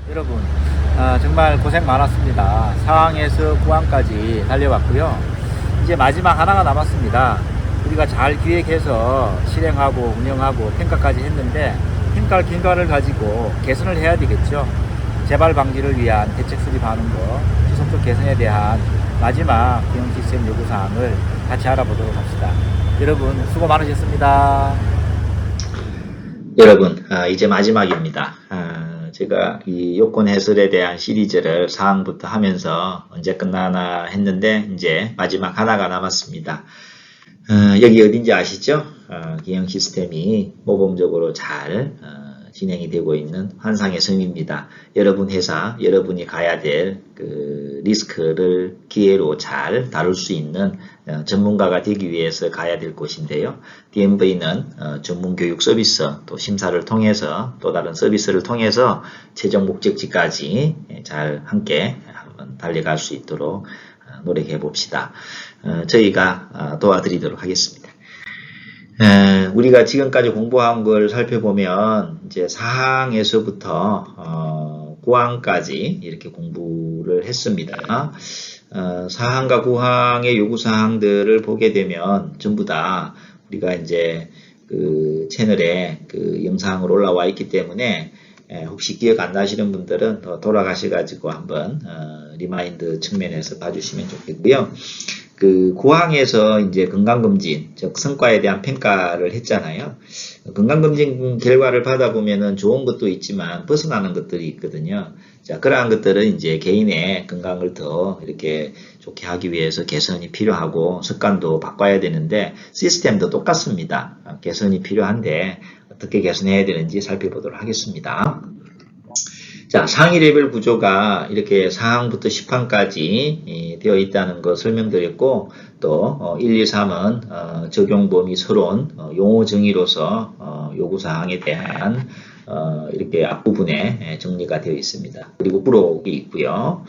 여러분, 정말 고생 많았습니다. 상항에서 구항까지 달려왔고요. 이제 마지막 하나가 남았습니다. 우리가 잘 기획해서 실행하고 운영하고 평가까지 했는데 평가를 가지고 개선을 해야 되겠죠. 재발 방지를 위한 대책 수립하는 것, 지속적 개선에 대한 마지막 기능 시스템 요구사항을 같이 알아보도록 합시다. 여러분 수고 많으셨습니다. 여러분, 이제 마지막입니다. 제가 이 요건 해설에 대한 시리즈를 4항부터 하면서 언제 끝나나 했는데 이제 마지막 하나가 남았습니다. 여기 어딘지 아시죠? 기형 시스템이 모범적으로 잘 진행이 되고 있는 환상의 섬입니다. 여러분 회사, 여러분이 가야 될 그 리스크를 기회로 잘 다룰 수 있는 전문가가 되기 위해서 가야 될 곳인데요. DMV는 전문 교육 서비스, 또 심사를 통해서 또 다른 서비스를 통해서 최종 목적지까지 잘 함께 한번 달려갈 수 있도록 노력해 봅시다. 저희가 도와드리도록 하겠습니다. 우리가 지금까지 공부한 걸 살펴보면 이제 4항에서부터 9항까지 이렇게 공부를 했습니다. 4항과 9항의 요구사항들을 보게 되면 전부 다 우리가 이제 그 채널에 그 영상으로 올라와 있기 때문에 혹시 기억 안 나시는 분들은 더 돌아가셔가지고 한번 리마인드 측면에서 봐주시면 좋겠고요. 그 9항에서 이제 건강검진, 즉 성과에 대한 평가를 했잖아요. 건강검진 결과를 받아보면은 좋은 것도 있지만 벗어나는 것들이 있거든요. 자, 그러한 것들은 이제 개인의 건강을 더 이렇게 좋게 하기 위해서 개선이 필요하고 습관도 바꿔야 되는데 시스템도 똑같습니다. 개선이 필요한데 어떻게 개선해야 되는지 살펴보도록 하겠습니다. 자, 상위 레벨 구조가 이렇게 4항부터 10항까지 되어 있다는 거 설명드렸고, 또 1, 2, 3은 적용 범위 서론, 용어 정의로서 요구사항에 대한 이렇게 앞부분에 정리가 되어 있습니다. 그리고 부록이 있고요.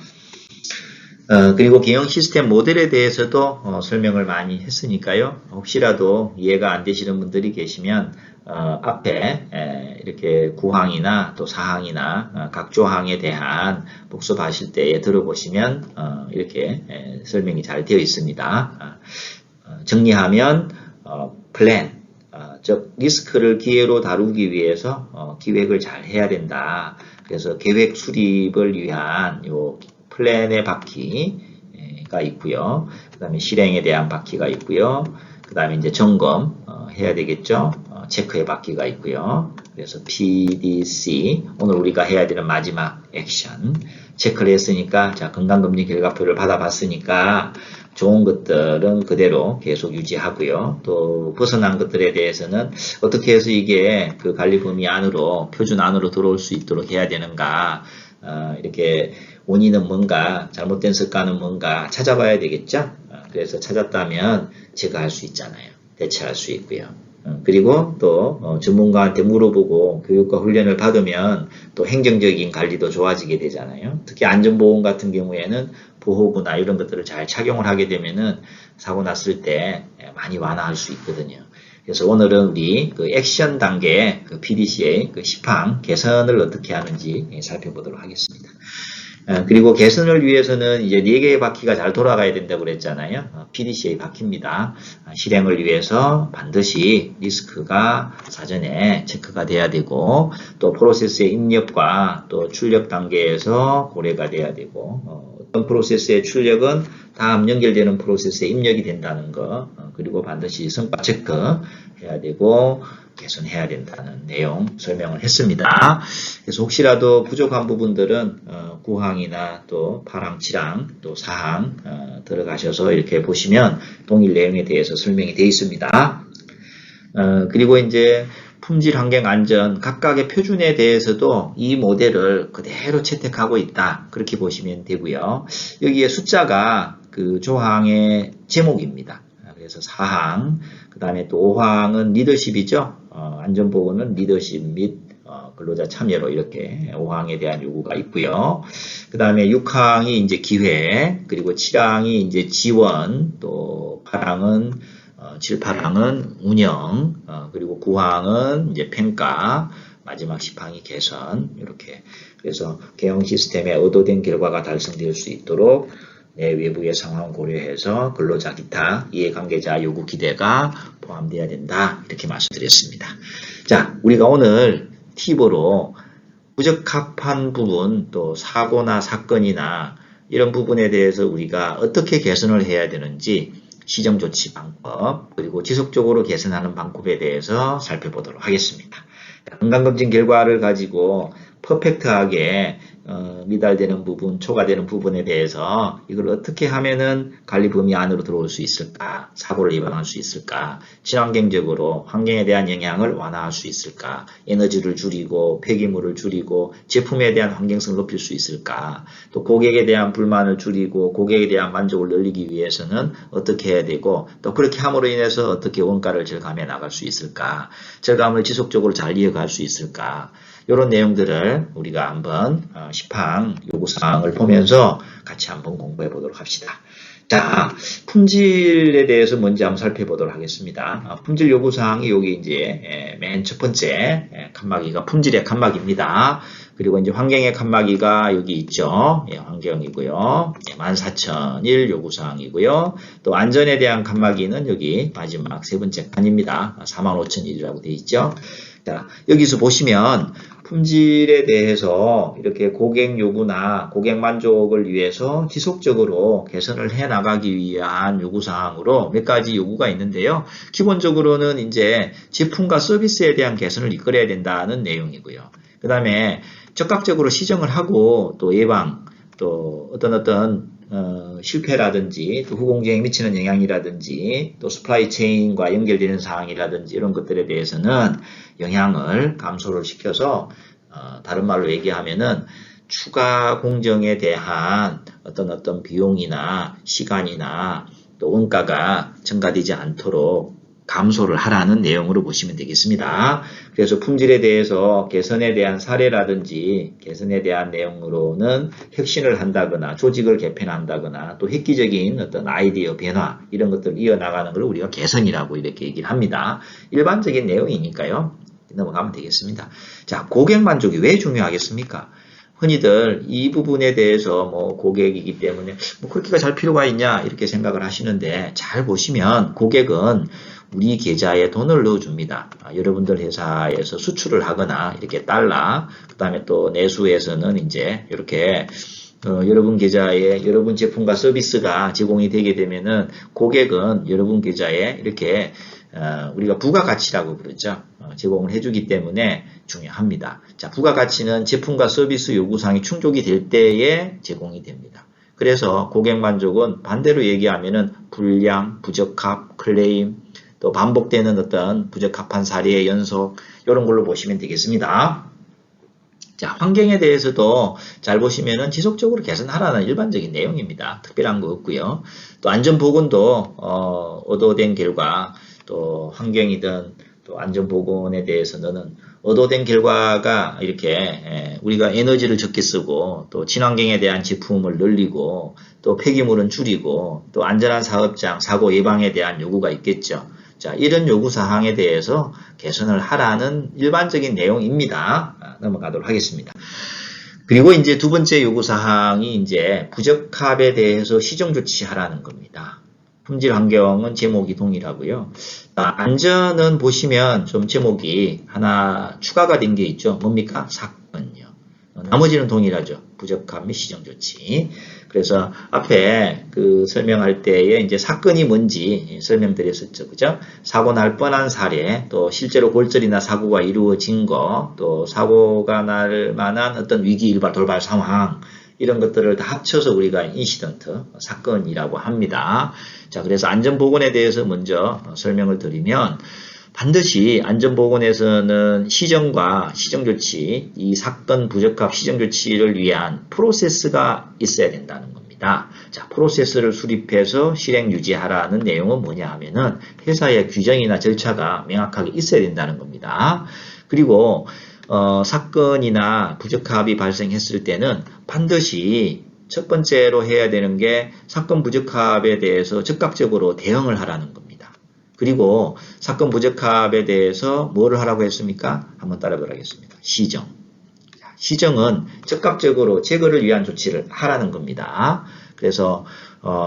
그리고 기형 시스템 모델에 대해서도 설명을 많이 했으니까요. 혹시라도 이해가 안 되시는 분들이 계시면 앞에 이렇게 9항이나 또 4항이나 각 조항에 대한 복습하실 때에 들어보시면 이렇게 설명이 잘 되어 있습니다. 정리하면 플랜, 즉 리스크를 기회로 다루기 위해서 기획을 잘 해야 된다. 그래서 계획 수립을 위한 요 플랜의 바퀴가 있고요. 그 다음에 실행에 대한 바퀴가 있고요. 그 다음에 이제 점검 해야 되겠죠. 체크의 바퀴가 있고요. 그래서 PDC, 오늘 우리가 해야 되는 마지막 액션. 체크를 했으니까, 자, 건강검진 결과표를 받아봤으니까, 좋은 것들은 그대로 계속 유지하고요. 또, 벗어난 것들에 대해서는 어떻게 해서 이게 그 관리 범위 안으로, 표준 안으로 들어올 수 있도록 해야 되는가, 이렇게 원인은 뭔가, 잘못된 습관은 뭔가 찾아봐야 되겠죠? 그래서 찾았다면 제거할 수 있잖아요. 대처할 수 있고요. 그리고 또 전문가한테 물어보고 교육과 훈련을 받으면 또 행정적인 관리도 좋아지게 되잖아요. 특히 안전보험 같은 경우에는 보호구나 이런 것들을 잘 착용을 하게 되면은 사고 났을 때 많이 완화할 수 있거든요. 그래서 오늘은 우리 그 액션 단계 그 PDCA 그 10항 개선을 어떻게 하는지 살펴보도록 하겠습니다. 그리고 개선을 위해서는 이제 4개의 바퀴가 잘 돌아가야 된다고 그랬잖아요. PDCA 바퀴입니다. 실행을 위해서 반드시 리스크가 사전에 체크가 돼야 되고 또 프로세스의 입력과 또 출력 단계에서 고려가 돼야 되고 어떤 프로세스의 출력은 다음 연결되는 프로세스에 입력이 된다는 거 그리고 반드시 성과 체크 해야 되고 개선해야 된다는 내용 설명을 했습니다. 그래서 혹시라도 부족한 부분들은 9항이나 또 8항, 7항, 또 4항 들어가셔서 이렇게 보시면 동일 내용에 대해서 설명이 되어 있습니다. 그리고 이제 품질, 환경, 안전 각각의 표준에 대해서도 이 모델을 그대로 채택하고 있다. 그렇게 보시면 되고요. 여기에 숫자가 그 조항의 제목입니다. 그래서 4항, 그 다음에 또 5항은 리더십이죠. 안전보건은 리더십 및 근로자 참여로 이렇게 5항에 대한 요구가 있고요. 그 다음에 6항이 이제 기획, 그리고 7항이 이제 지원, 또 8항은 7, 8항은 운영, 그리고 9항은 이제 평가, 마지막 10항이 개선. 이렇게. 그래서 개형 시스템에 의도된 결과가 달성될 수 있도록 내 외부의 상황 고려해서 근로자 기타 이해관계자 요구 기대가 포함되어야 된다. 이렇게 말씀드렸습니다. 자, 우리가 오늘 팁으로 부적합한 부분 또 사고나 사건이나 이런 부분에 대해서 우리가 어떻게 개선을 해야 되는지 시정조치 방법 그리고 지속적으로 개선하는 방법에 대해서 살펴보도록 하겠습니다. 건강검진 결과를 가지고 퍼펙트하게 미달되는 부분, 초과되는 부분에 대해서 이걸 어떻게 하면은 관리 범위 안으로 들어올 수 있을까? 사고를 예방할 수 있을까? 친환경적으로 환경에 대한 영향을 완화할 수 있을까? 에너지를 줄이고 폐기물을 줄이고 제품에 대한 환경성을 높일 수 있을까? 또 고객에 대한 불만을 줄이고 고객에 대한 만족을 늘리기 위해서는 어떻게 해야 되고 또 그렇게 함으로 인해서 어떻게 원가를 절감해 나갈 수 있을까? 절감을 지속적으로 잘 이어갈 수 있을까? 이런 내용들을 우리가 한번 10항 요구사항을 보면서 같이 한번 공부해 보도록 합시다. 자, 품질에 대해서 먼저 한번 살펴보도록 하겠습니다. 품질 요구사항이 여기 이제 맨 첫 번째 칸막이가 품질의 칸막이입니다. 그리고 이제 환경의 칸막이가 여기 있죠. 환경이고요. 14,001 요구사항이고요. 또 안전에 대한 칸막이는 여기 마지막 세 번째 칸입니다. 45,001이라고 되어 있죠. 자, 여기서 보시면 품질에 대해서 이렇게 고객 요구나 고객 만족을 위해서 지속적으로 개선을 해 나가기 위한 요구사항으로 몇 가지 요구가 있는데요. 기본적으로는 이제 제품과 서비스에 대한 개선을 이끌어야 된다는 내용이고요. 그 다음에 적극적으로 시정을 하고 또 예방, 또 어떤 실패라든지 또 후공정에 미치는 영향이라든지 또 서플라이 체인과 연결되는 사항이라든지 이런 것들에 대해서는 영향을 감소를 시켜서 다른 말로 얘기하면은 추가 공정에 대한 어떤 비용이나 시간이나 또 원가가 증가되지 않도록 감소를 하라는 내용으로 보시면 되겠습니다. 그래서 품질에 대해서 개선에 대한 사례라든지 개선에 대한 내용으로는 혁신을 한다거나 조직을 개편한다거나 또 획기적인 어떤 아이디어 변화 이런 것들을 이어나가는 걸 우리가 개선이라고 이렇게 얘기를 합니다. 일반적인 내용이니까요. 넘어가면 되겠습니다. 자, 고객 만족이 왜 중요하겠습니까? 흔히들 이 부분에 대해서 고객이기 때문에 그렇게가 잘 필요가 있냐 이렇게 생각을 하시는데 잘 보시면 고객은 우리 계좌에 돈을 넣어줍니다. 여러분들 회사에서 수출을 하거나 이렇게 달러, 그 다음에 또 내수에서는 이제 이렇게 여러분 계좌에 여러분 제품과 서비스가 제공이 되게 되면은 고객은 여러분 계좌에 이렇게 우리가 부가가치라고 그러죠. 제공을 해주기 때문에 중요합니다. 자, 부가가치는 제품과 서비스 요구사항이 충족이 될 때에 제공이 됩니다. 그래서 고객 만족은 반대로 얘기하면은 불량, 부적합, 클레임, 또 반복되는 어떤 부적합한 사례의 연속 이런 걸로 보시면 되겠습니다. 자, 환경에 대해서도 잘 보시면은 지속적으로 개선하라는 일반적인 내용입니다. 특별한 거 없고요. 또 안전보건도 얻어된 결과 또 환경이든 또 안전보건에 대해서는 얻어된 결과가 이렇게 우리가 에너지를 적게 쓰고 또 친환경에 대한 제품을 늘리고 또 폐기물은 줄이고 또 안전한 사업장 사고 예방에 대한 요구가 있겠죠. 자, 이런 요구사항에 대해서 개선을 하라는 일반적인 내용입니다. 넘어가도록 하겠습니다. 그리고 이제 두 번째 요구사항이 이제 부적합에 대해서 시정조치하라는 겁니다. 품질 환경은 제목이 동일하고요. 안전은 보시면 좀 제목이 하나 추가가 된 게 있죠. 뭡니까? 사건요. 나머지는 동일하죠. 부적합 및 시정조치. 그래서 앞에 그 설명할 때에 이제 사건이 뭔지 설명드렸었죠. 그죠? 사고 날 뻔한 사례, 또 실제로 골절이나 사고가 이루어진 거, 또 사고가 날 만한 어떤 위기 일발 돌발 상황, 이런 것들을 다 합쳐서 우리가 인시던트, 사건이라고 합니다. 자, 그래서 안전보건에 대해서 먼저 설명을 드리면 반드시 안전보건에서는 시정과 시정조치, 이 사건 부적합 시정조치를 위한 프로세스가 있어야 된다는 겁니다. 자, 프로세스를 수립해서 실행 유지하라는 내용은 뭐냐 하면은 회사의 규정이나 절차가 명확하게 있어야 된다는 겁니다. 그리고 사건이나 부적합이 발생했을 때는 반드시 첫 번째로 해야 되는 게 사건 부적합에 대해서 즉각적으로 대응을 하라는 겁니다. 그리고 사건 부적합에 대해서 뭐를 하라고 했습니까? 한번 따라보겠습니다. 시정. 시정은 즉각적으로 제거를 위한 조치를 하라는 겁니다. 그래서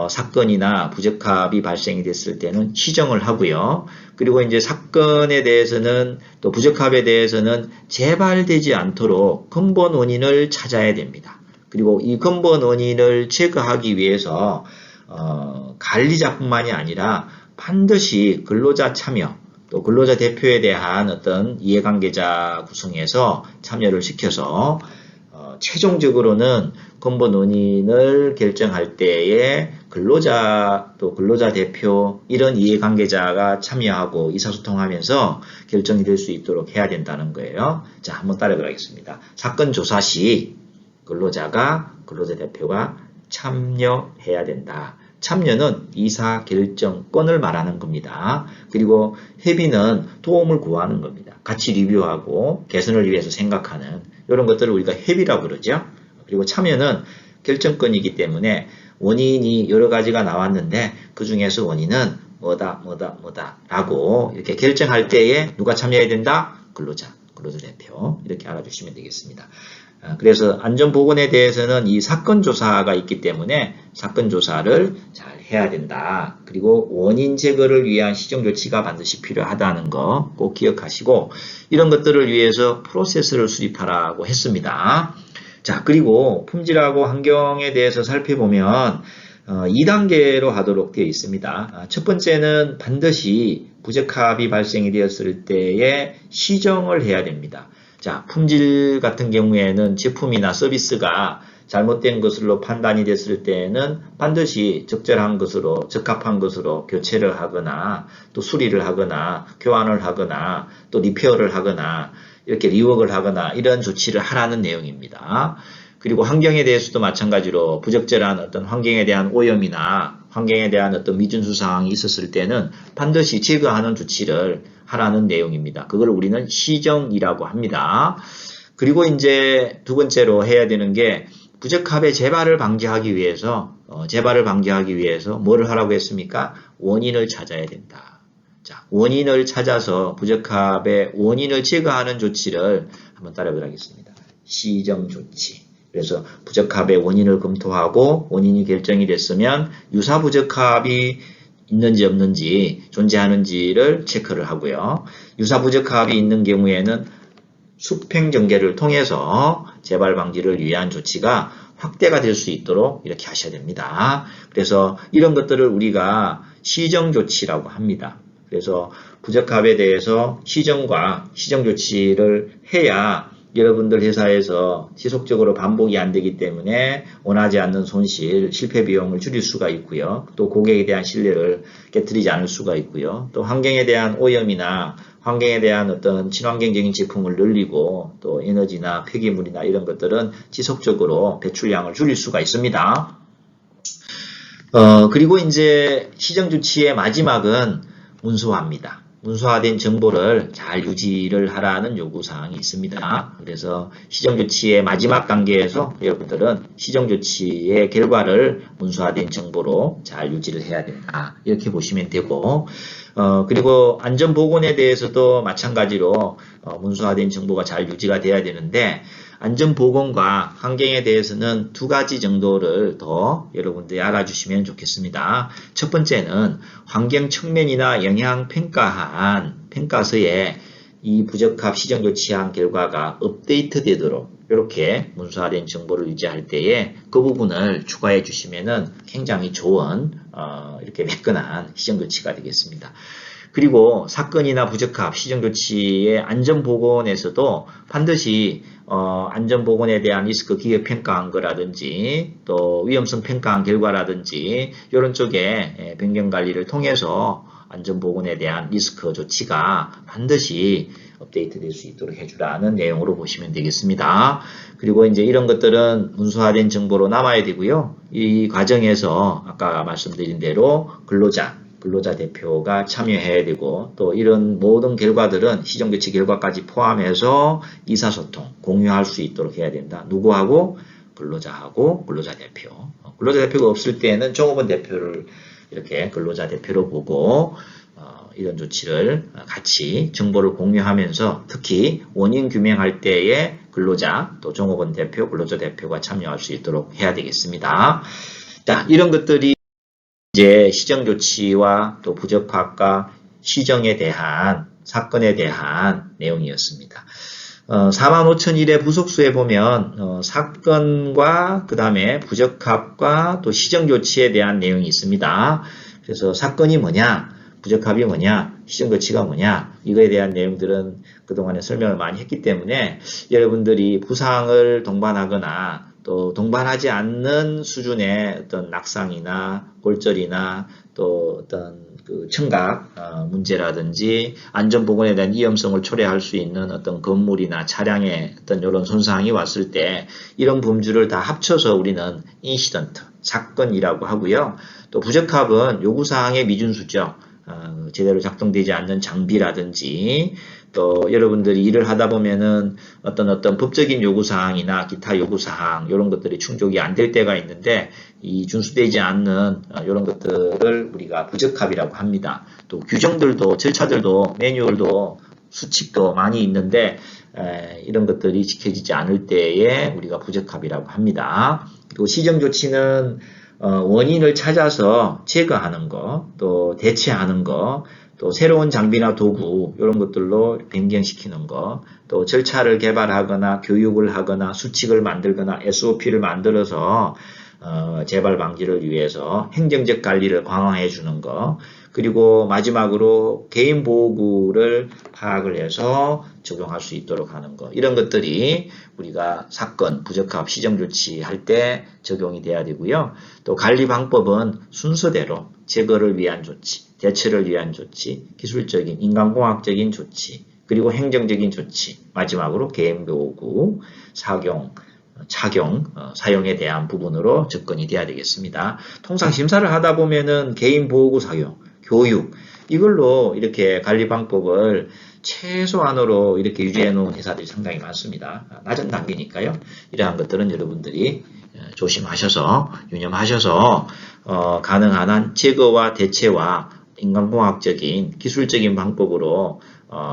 사건이나 부적합이 발생이 됐을 때는 시정을 하고요. 그리고 이제 사건에 대해서는 또 부적합에 대해서는 재발되지 않도록 근본 원인을 찾아야 됩니다. 그리고 이 근본 원인을 제거하기 위해서 관리자뿐만이 아니라 반드시 근로자 참여, 또 근로자 대표에 대한 어떤 이해관계자 구성해서 참여를 시켜서 최종적으로는 근본 원인을 결정할 때에 근로자 또 근로자 대표 이런 이해관계자가 참여하고 의사소통하면서 결정이 될 수 있도록 해야 된다는 거예요. 자, 한번 따라가겠습니다. 사건 조사 시 근로자가 근로자 대표가 참여해야 된다. 참여는 의사결정권을 말하는 겁니다. 그리고 협의는 도움을 구하는 겁니다. 같이 리뷰하고 개선을 위해서 생각하는 이런 것들을 우리가 협의라고 그러죠. 그리고 참여는 결정권이기 때문에 원인이 여러 가지가 나왔는데 그 중에서 원인은 뭐다 라고 이렇게 결정할 때에 누가 참여해야 된다? 근로자 대표 이렇게 알아주시면 되겠습니다. 그래서 안전보건에 대해서는 이 사건조사가 있기 때문에 사건조사를 잘 해야 된다. 그리고 원인 제거를 위한 시정조치가 반드시 필요하다는 거 꼭 기억하시고 이런 것들을 위해서 프로세스를 수립하라고 했습니다. 자, 그리고 품질하고 환경에 대해서 살펴보면 2단계로 하도록 되어 있습니다. 첫 번째는 반드시 부적합이 발생이 되었을 때에 시정을 해야 됩니다. 자, 품질 같은 경우에는 제품이나 서비스가 잘못된 것으로 판단이 됐을 때에는 반드시 적절한 것으로, 적합한 것으로 교체를 하거나 또 수리를 하거나 교환을 하거나 또 리페어를 하거나 이렇게 리웍을 하거나 이런 조치를 하라는 내용입니다. 그리고 환경에 대해서도 마찬가지로 부적절한 어떤 환경에 대한 오염이나 환경에 대한 어떤 미준수 사항이 있었을 때는 반드시 제거하는 조치를 하라는 내용입니다. 그걸 우리는 시정이라고 합니다. 그리고 이제 두 번째로 해야 되는 게 부적합의 재발을 방지하기 위해서 뭐를 하라고 했습니까? 원인을 찾아야 된다. 자, 원인을 찾아서 부적합의 원인을 제거하는 조치를 한번 따라보겠습니다. 시정 조치. 그래서 부적합의 원인을 검토하고 원인이 결정이 됐으면 유사 부적합이 있는지 없는지 존재하는지를 체크를 하고요. 유사 부적합이 있는 경우에는 수평전개를 통해서 재발 방지를 위한 조치가 확대가 될 수 있도록 이렇게 하셔야 됩니다. 그래서 이런 것들을 우리가 시정 조치라고 합니다. 그래서 부적합에 대해서 시정과 시정 조치를 해야 여러분들 회사에서 지속적으로 반복이 안 되기 때문에 원하지 않는 손실, 실패 비용을 줄일 수가 있고요. 또 고객에 대한 신뢰를 깨뜨리지 않을 수가 있고요. 또 환경에 대한 오염이나 환경에 대한 어떤 친환경적인 제품을 늘리고 또 에너지나 폐기물이나 이런 것들은 지속적으로 배출량을 줄일 수가 있습니다. 그리고 이제 시정 조치의 마지막은 문서화입니다. 문서화된 정보를 잘 유지를 하라는 요구사항이 있습니다. 그래서 시정조치의 마지막 단계에서 여러분들은 시정조치의 결과를 문서화된 정보로 잘 유지를 해야 된다. 이렇게 보시면 되고 그리고 안전보건에 대해서도 마찬가지로 문서화된 정보가 잘 유지가 돼야 되는데 안전보건과 환경에 대해서는 두 가지 정도를 더 여러분들이 알아주시면 좋겠습니다. 첫 번째는 환경 측면이나 영향 평가한 평가서에 이 부적합 시정조치한 결과가 업데이트 되도록 이렇게 문서화된 정보를 유지할 때에 그 부분을 추가해 주시면은 굉장히 좋은 이렇게 매끈한 시정조치가 되겠습니다. 그리고 사건이나 부적합 시정조치의 안전보건에서도 반드시 안전보건에 대한 리스크 기업 평가한 거라든지 또 위험성 평가한 결과라든지 이런 쪽에 변경관리를 통해서 안전보건에 대한 리스크 조치가 반드시 업데이트 될 수 있도록 해주라는 내용으로 보시면 되겠습니다. 그리고 이제 이런 것들은 문서화된 정보로 남아야 되고요. 이 과정에서 아까 말씀드린 대로 근로자 대표가 참여해야 되고 또 이런 모든 결과들은 시정조치 결과까지 포함해서 의사소통, 공유할 수 있도록 해야 된다. 누구하고? 근로자하고 근로자 대표. 근로자 대표가 없을 때는 종업원 대표를 이렇게 근로자 대표로 보고 이런 조치를 같이 정보를 공유하면서 특히 원인 규명할 때에 근로자 또 종업원 대표, 근로자 대표가 참여할 수 있도록 해야 되겠습니다. 자, 이런 것들이 이제 시정 조치와 또 부적합과 시정에 대한 사건에 대한 내용이었습니다. 45,001의 부속수에 보면 사건과 그 다음에 부적합과 또 시정 조치에 대한 내용이 있습니다. 그래서 사건이 뭐냐, 부적합이 뭐냐, 시정 조치가 뭐냐, 이거에 대한 내용들은 그동안에 설명을 많이 했기 때문에 여러분들이 부상을 동반하거나 또 동반하지 않는 수준의 어떤 낙상이나 골절이나 또 어떤 그 청각 문제라든지 안전보건에 대한 위험성을 초래할 수 있는 어떤 건물이나 차량의 어떤 이런 손상이 왔을 때 이런 범주를 다 합쳐서 우리는 인시던트, 사건이라고 하고요. 또 부적합은 요구사항의 미준수죠. 제대로 작동되지 않는 장비라든지 또 여러분들이 일을 하다 보면은 어떤 법적인 요구사항이나 기타 요구사항 이런 것들이 충족이 안 될 때가 있는데 이 준수되지 않는 이런 것들을 우리가 부적합이라고 합니다. 또 규정들도 절차들도 매뉴얼도 수칙도 많이 있는데 이런 것들이 지켜지지 않을 때에 우리가 부적합이라고 합니다. 그리고 시정조치는 원인을 찾아서 제거하는 거, 또 대체하는 거, 또 새로운 장비나 도구 이런 것들로 변경시키는 거, 또 절차를 개발하거나 교육을 하거나 수칙을 만들거나 SOP를 만들어서 재발 방지를 위해서 행정적 관리를 강화해 주는 거, 그리고 마지막으로 개인 보호구를 파악을 해서 적용할 수 있도록 하는 거, 이런 것들이 우리가 사건, 부적합, 시정 조치할 때 적용이 돼야 되고요. 또 관리 방법은 순서대로 제거를 위한 조치, 대처를 위한 조치, 기술적인, 인간공학적인 조치, 그리고 행정적인 조치, 마지막으로 개인 보호구, 착용, 사용에 대한 부분으로 접근이 돼야 되겠습니다. 통상 심사를 하다 보면은 개인 보호구 사용, 교육, 이걸로 이렇게 관리 방법을 최소한으로 이렇게 유지해 놓은 회사들이 상당히 많습니다. 낮은 단계니까요. 이러한 것들은 여러분들이 조심하셔서, 유념하셔서, 가능한 한 제거와 대체와 인간공학적인 기술적인 방법으로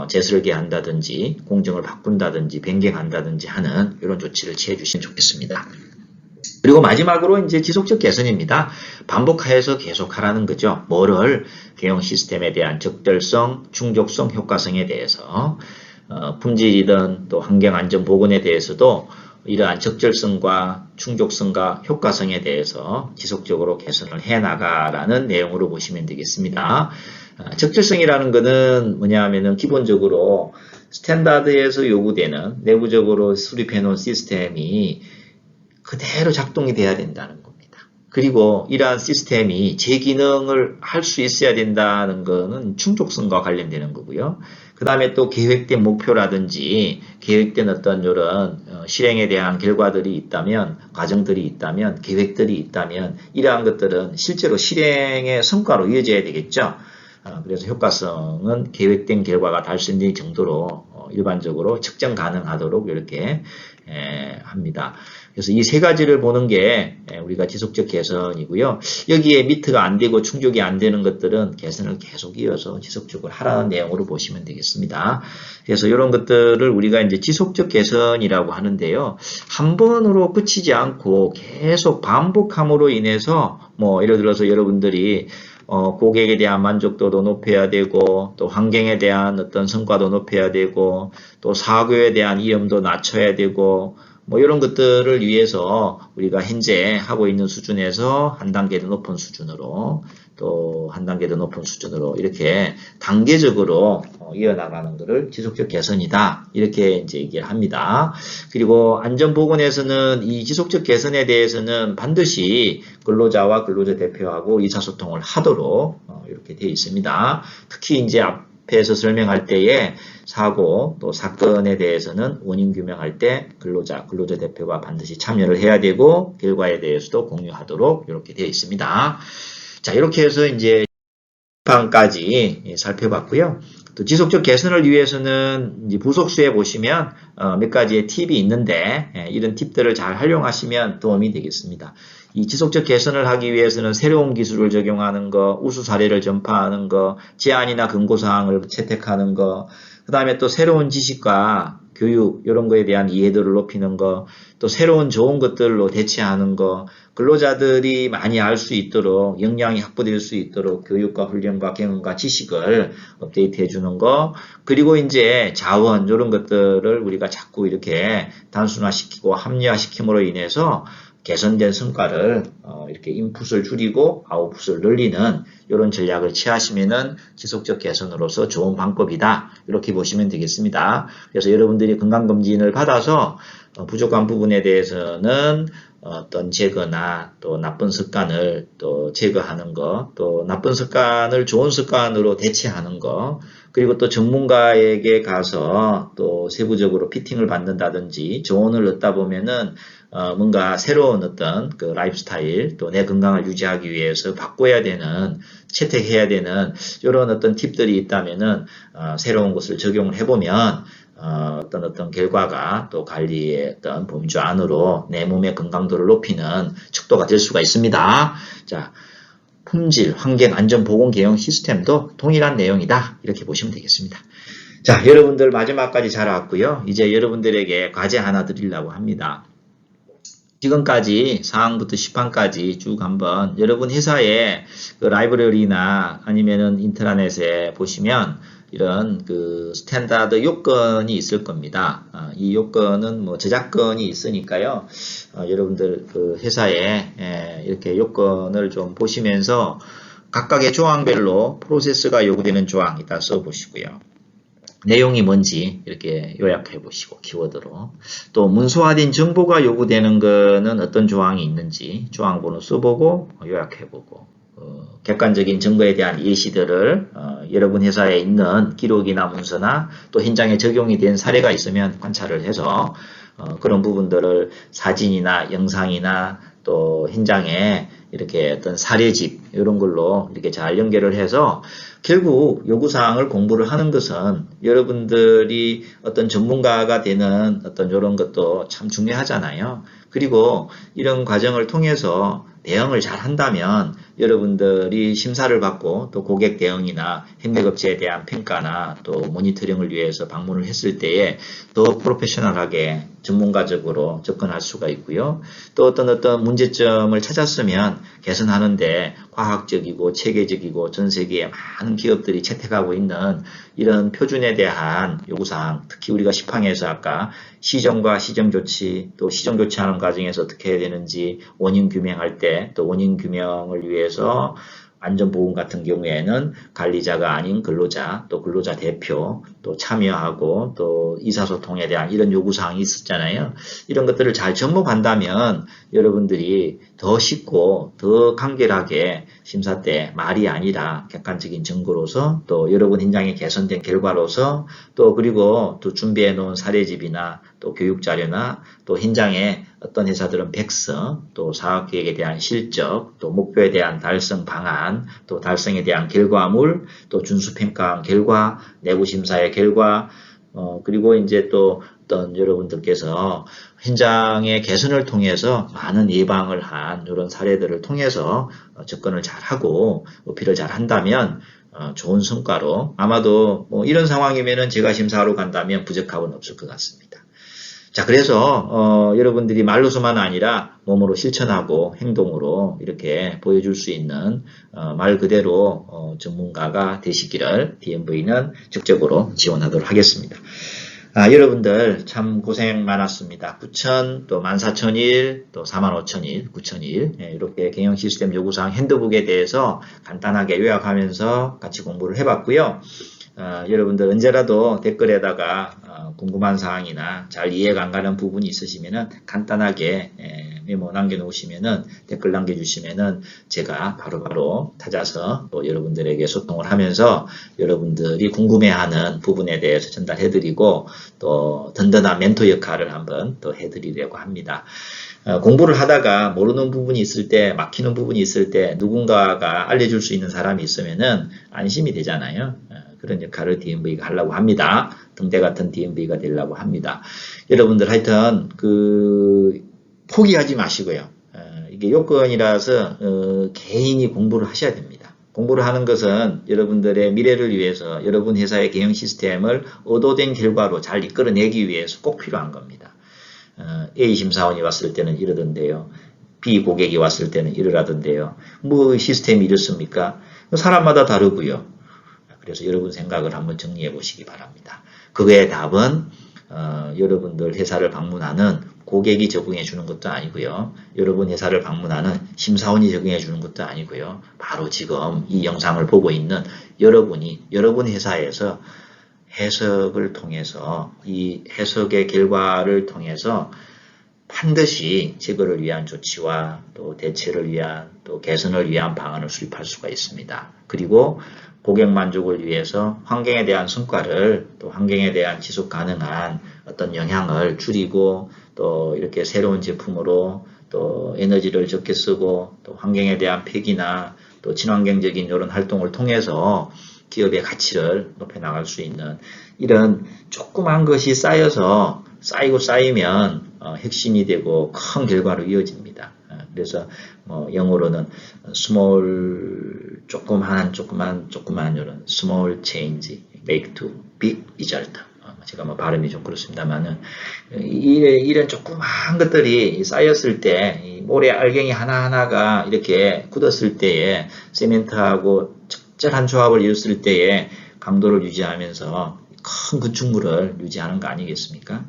재설계 한다든지 공정을 바꾼다든지 변경한다든지 하는 이런 조치를 취해 주시면 좋겠습니다. 그리고 마지막으로 이제 지속적 개선입니다. 반복하여서 계속하라는 거죠. 뭐를 경영 시스템에 대한 적절성, 충족성, 효과성에 대해서 품질이든 또 환경 안전 보건에 대해서도 이러한 적절성과 충족성과 효과성에 대해서 지속적으로 개선을 해나가라는 내용으로 보시면 되겠습니다. 적절성이라는 것은 뭐냐 하면은 기본적으로 스탠다드에서 요구되는 내부적으로 수립해 놓은 시스템이 그대로 작동이 돼야 된다는 겁니다. 그리고 이러한 시스템이 제 기능을 할 수 있어야 된다는 것은 충족성과 관련되는 거고요. 그 다음에 또 계획된 목표라든지 계획된 어떤 이런 실행에 대한 결과들이 있다면, 과정들이 있다면, 계획들이 있다면 이러한 것들은 실제로 실행의 성과로 이어져야 되겠죠. 그래서 효과성은 계획된 결과가 달성될 정도로 일반적으로 측정 가능하도록 이렇게 합니다. 그래서 이 세 가지를 보는 게 우리가 지속적 개선이고요. 여기에 미트가 안 되고 충족이 안 되는 것들은 개선을 계속 이어서 지속적으로 하라는 내용으로 보시면 되겠습니다. 그래서 이런 것들을 우리가 이제 지속적 개선이라고 하는데요. 한 번으로 끝이지 않고 계속 반복함으로 인해서 예를 들어서 여러분들이 고객에 대한 만족도도 높여야 되고 또 환경에 대한 어떤 성과도 높여야 되고 또 사고에 대한 위험도 낮춰야 되고 이런 것들을 위해서 우리가 현재 하고 있는 수준에서 한 단계 더 높은 수준으로 또 한 단계 더 높은 수준으로 이렇게 단계적으로 이어나가는 것을 지속적 개선이다. 이렇게 이제 얘기를 합니다. 그리고 안전보건에서는 이 지속적 개선에 대해서는 반드시 근로자와 근로자 대표하고 의사소통을 하도록 이렇게 되어 있습니다. 특히 이제 앞에서 설명할 때에 사고 또 사건에 대해서는 원인 규명할 때 근로자 대표가 반드시 참여를 해야 되고 결과에 대해서도 공유하도록 이렇게 되어 있습니다. 자, 이렇게 해서 이제 방까지 살펴봤고요. 또 지속적 개선을 위해서는 이제 부속수에 보시면 몇 가지의 팁이 있는데 이런 팁들을 잘 활용하시면 도움이 되겠습니다. 이 지속적 개선을 하기 위해서는 새로운 기술을 적용하는 거, 우수 사례를 전파하는 거, 제안이나 권고사항을 채택하는 거, 그 다음에 또 새로운 지식과 교육 이런 거에 대한 이해도를 높이는 거, 또 새로운 좋은 것들로 대체하는 거, 근로자들이 많이 알 수 있도록 역량이 확보될 수 있도록 교육과 훈련과 경험과 지식을 업데이트해 주는 거, 그리고 이제 자원 이런 것들을 우리가 자꾸 이렇게 단순화시키고 합리화시킴으로 인해서 개선된 성과를 이렇게 인풋을 줄이고 아웃풋을 늘리는 이런 전략을 취하시면은 지속적 개선으로서 좋은 방법이다. 이렇게 보시면 되겠습니다. 그래서 여러분들이 건강검진을 받아서 부족한 부분에 대해서는 어떤 제거나 또 나쁜 습관을 또 제거하는 거, 또 나쁜 습관을 좋은 습관으로 대체하는 거, 그리고 또 전문가에게 가서 또 세부적으로 피팅을 받는다든지 조언을 얻다 보면은 뭔가 새로운 어떤 그 라이프 스타일 또 내 건강을 유지하기 위해서 바꿔야 되는 채택해야 되는 이런 어떤 팁들이 있다면은 새로운 것을 적용을 해보면 어떤 결과가 또 관리의 어떤 범주 안으로 내 몸의 건강도를 높이는 척도가 될 수가 있습니다. 자, 품질, 환경, 안전, 보건, 개형 시스템도 동일한 내용이다. 이렇게 보시면 되겠습니다. 자, 여러분들 마지막까지 잘 왔고요. 이제 여러분들에게 과제 하나 드리려고 합니다. 지금까지 4항부터 10항까지 쭉 한번 여러분 회사의 그 라이브러리나 아니면은 인트라넷에 보시면 이런 그 스탠다드 요건이 있을 겁니다. 이 요건은 뭐 저작권이 있으니까요. 여러분들 그 회사에 이렇게 요건을 좀 보시면서 각각의 조항별로 프로세스가 요구되는 조항 이따 써보시고요. 내용이 뭔지 이렇게 요약해 보시고 키워드로 또 문서화된 정보가 요구되는 거는 어떤 조항이 있는지 조항번호 써보고 요약해 보고 객관적인 증거에 대한 예시들을 여러분 회사에 있는 기록이나 문서나 또 현장에 적용이 된 사례가 있으면 관찰을 해서 그런 부분들을 사진이나 영상이나 또 현장에 이렇게 어떤 사례집 이런 걸로 이렇게 잘 연결을 해서 결국 요구사항을 공부를 하는 것은 여러분들이 어떤 전문가가 되는 어떤 이런 것도 참 중요하잖아요. 그리고 이런 과정을 통해서 대응을 잘 한다면 여러분들이 심사를 받고 또 고객 대응이나 협력업체에 대한 평가나 또 모니터링을 위해서 방문을 했을 때에 더 프로페셔널하게 전문가적으로 접근할 수가 있고요. 또 어떤 문제점을 찾았으면 개선하는데 과학적이고 체계적이고 전 세계에 많은 기업들이 채택하고 있는 이런 표준에 대한 요구사항, 특히 우리가 10항에서 아까 시정과 시정조치, 또 시정조치하는 과정에서 어떻게 해야 되는지 원인 규명할 때 또 원인 규명을 위해서 안전보험 같은 경우에는 관리자가 아닌 근로자, 또 근로자 대표, 또 참여하고 또 의사소통에 대한 이런 요구사항이 있었잖아요. 이런 것들을 잘 접목한다면 여러분들이 더 쉽고 더 간결하게 심사 때 말이 아니라 객관적인 증거로서 또 여러분 현장에 개선된 결과로서 또 그리고 또 준비해 놓은 사례집이나 또 교육자료나 또 현장에 어떤 회사들은 백서, 또 사업계획에 대한 실적, 또 목표에 대한 달성 방안, 또 달성에 대한 결과물, 또 준수평가한 결과, 내부심사의 결과, 그리고 이제 또 어떤 여러분들께서 현장의 개선을 통해서 많은 예방을 한 이런 사례들을 통해서 접근을 잘하고 어필을 잘 한다면 좋은 성과로 아마도 이런 상황이면은 제가 심사하러 간다면 부적합은 없을 것 같습니다. 자, 그래서 여러분들이 말로서만 아니라 몸으로 실천하고 행동으로 이렇게 보여줄 수 있는 말 그대로 전문가가 되시기를 DMV는 적극적으로 지원하도록 하겠습니다. 여러분들 참 고생 많았습니다. 9,000, 또 14,001, 또 45,001, 9,001 이렇게 경영 시스템 요구사항 핸드북에 대해서 간단하게 요약하면서 같이 공부를 해봤고요. 여러분들 언제라도 댓글에다가 궁금한 사항이나 잘 이해가 안 가는 부분이 있으시면은 간단하게 메모 남겨놓으시면은 댓글 남겨주시면은 제가 바로바로 찾아서 또 여러분들에게 소통을 하면서 여러분들이 궁금해하는 부분에 대해서 전달해드리고 또 든든한 멘토 역할을 한번 또 해드리려고 합니다. 공부를 하다가 모르는 부분이 있을 때, 막히는 부분이 있을 때 누군가가 알려줄 수 있는 사람이 있으면은 안심이 되잖아요. 그런 역할을 DMV가 하려고 합니다. 등대 같은 DMV가 되려고 합니다. 여러분들 하여튼 포기하지 마시고요. 이게 요건이라서 개인이 공부를 하셔야 됩니다. 공부를 하는 것은 여러분들의 미래를 위해서 여러분 회사의 경영 시스템을 의도된 결과로 잘 이끌어내기 위해서 꼭 필요한 겁니다. A 심사원이 왔을 때는 이러던데요. B 고객이 왔을 때는 이러라던데요. 뭐 시스템이 이렇습니까? 사람마다 다르고요. 그래서 여러분 생각을 한번 정리해 보시기 바랍니다. 그거의 답은 여러분들 회사를 방문하는 고객이 제공해 주는 것도 아니고요. 여러분 회사를 방문하는 심사원이 제공해 주는 것도 아니고요. 바로 지금 이 영상을 보고 있는 여러분이 여러분 회사에서 해석을 통해서 이 해석의 결과를 통해서 반드시 제거를 위한 조치와 또 대체를 위한 또 개선을 위한 방안을 수립할 수가 있습니다. 그리고 고객 만족을 위해서 환경에 대한 성과를 또 환경에 대한 지속 가능한 어떤 영향을 줄이고 또 이렇게 새로운 제품으로 또 에너지를 적게 쓰고 또 환경에 대한 폐기나 또 친환경적인 이런 활동을 통해서 기업의 가치를 높여 나갈 수 있는 이런 조그만 것이 쌓이면 핵심이 되고 큰 결과로 이어집니다. 그래서 영어로는 조그만 이런 small change make to big result. 제가 발음이 좀 그렇습니다만은 이런 조그만 것들이 쌓였을 때 이 모래 알갱이 하나하나가 이렇게 굳었을 때에 세멘트하고 적절한 조합을 이뤘을 때에 강도를 유지하면서 큰 건축물을 유지하는 거 아니겠습니까?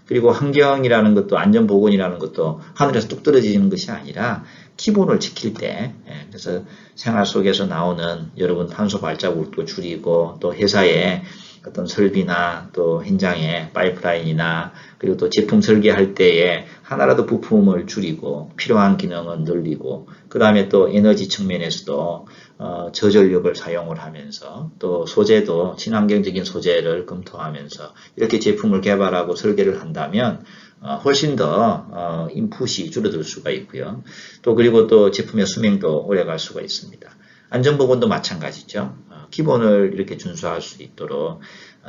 그리고 환경이라는 것도 안전보건이라는 것도 하늘에서 뚝 떨어지는 것이 아니라 기본을 지킬 때 그래서 생활 속에서 나오는 여러분 탄소 발자국도 줄이고 또 회사의 어떤 설비나 또 현장의 파이프라인이나 그리고 또 제품 설계할 때에 하나라도 부품을 줄이고 필요한 기능은 늘리고 그 다음에 또 에너지 측면에서도 저전력을 사용을 하면서 또 소재도 친환경적인 소재를 검토하면서 이렇게 제품을 개발하고 설계를 한다면 훨씬 더 인풋이 줄어들 수가 있고요. 또 그리고 또 제품의 수명도 오래 갈 수가 있습니다. 안전보건도 마찬가지죠. 기본을 이렇게 준수할 수 있도록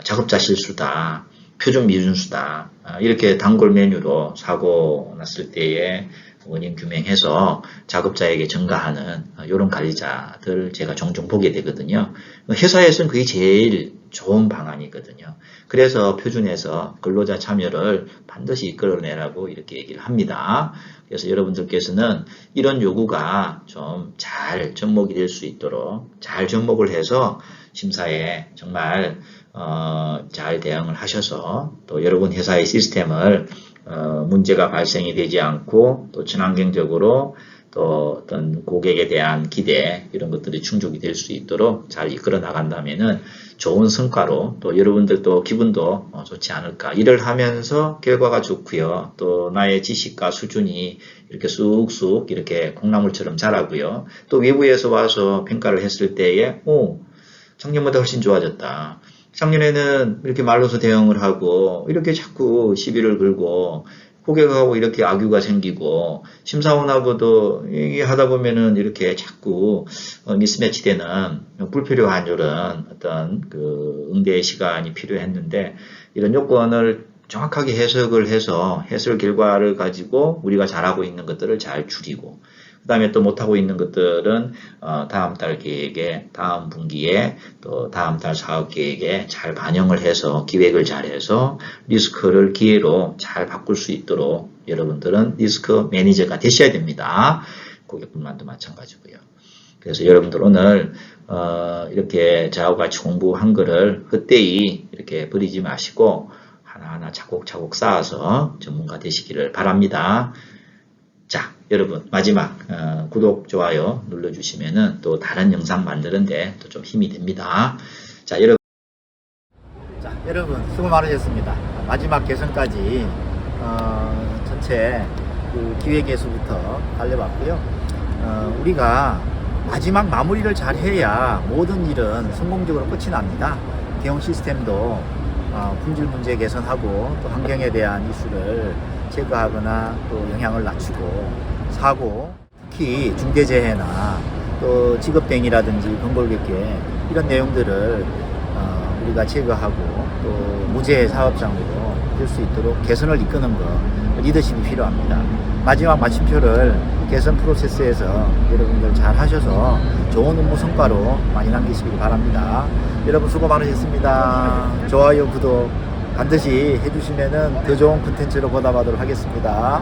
작업자 실수다, 표준 미준수다 이렇게 단골 메뉴로 사고 났을 때에 원인 규명해서 작업자에게 전가하는 이런 관리자들 제가 종종 보게 되거든요. 회사에서는 그게 제일 좋은 방안이거든요. 그래서 표준에서 근로자 참여를 반드시 이끌어내라고 이렇게 얘기를 합니다. 그래서 여러분들께서는 이런 요구가 좀 잘 접목이 될 수 있도록 잘 접목을 해서 심사에 정말 잘 대응을 하셔서 또 여러분 회사의 시스템을 문제가 발생이 되지 않고 또 친환경적으로 또 어떤 고객에 대한 기대 이런 것들이 충족이 될 수 있도록 잘 이끌어 나간다면은 좋은 성과로 또 여러분들도 기분도 좋지 않을까. 일을 하면서 결과가 좋고요. 또 나의 지식과 수준이 이렇게 쑥쑥 이렇게 콩나물처럼 자라고요. 또 외부에서 와서 평가를 했을 때에 작년보다 훨씬 좋아졌다. 작년에는 이렇게 말로서 대응을 하고 이렇게 자꾸 시비를 걸고 고객하고 이렇게 악유가 생기고 심사원하고도 하다 보면은 이렇게 자꾸 미스매치 되는 불필요한 이런 어떤 응대 시간이 필요했는데 이런 요건을 정확하게 해석을 해서 해설 결과를 가지고 우리가 잘하고 있는 것들을 잘 줄이고 그 다음에 또 못하고 있는 것들은 다음 달 계획에 다음 분기에 또 다음 달 사업 계획에 잘 반영을 해서 기획을 잘해서 리스크를 기회로 잘 바꿀 수 있도록 여러분들은 리스크 매니저가 되셔야 됩니다. 고객분만도 마찬가지고요. 그래서 여러분들 오늘 이렇게 저하고 같이 공부한 거를 헛되이 이렇게 버리지 마시고 하나하나 차곡차곡 쌓아서 전문가 되시기를 바랍니다. 자, 여러분 마지막 구독, 좋아요 눌러주시면은 또 다른 영상 만드는데 또 좀 힘이 됩니다. 자, 여러분 수고 많으셨습니다. 마지막 개선까지 전체 기획에서부터 달려봤고요. 우리가 마지막 마무리를 잘 해야 모든 일은 성공적으로 끝이 납니다. 경영 시스템도 품질 문제 개선하고 또 환경에 대한 이슈를 제거하거나 또 영향을 낮추고 사고, 특히 중대재해나 또 직업병이라든지 번골격계 이런 내용들을 우리가 제거하고 또 무재해 사업장으로 될 수 있도록 개선을 이끄는 것, 리더십이 필요합니다. 마지막 마침표를 개선 프로세스에서 여러분들 잘 하셔서 좋은 업무 성과로 많이 남기시길 바랍니다. 여러분 수고 많으셨습니다. 좋아요, 구독 반드시 해주시면 더 좋은 콘텐츠로 보답하도록 하겠습니다.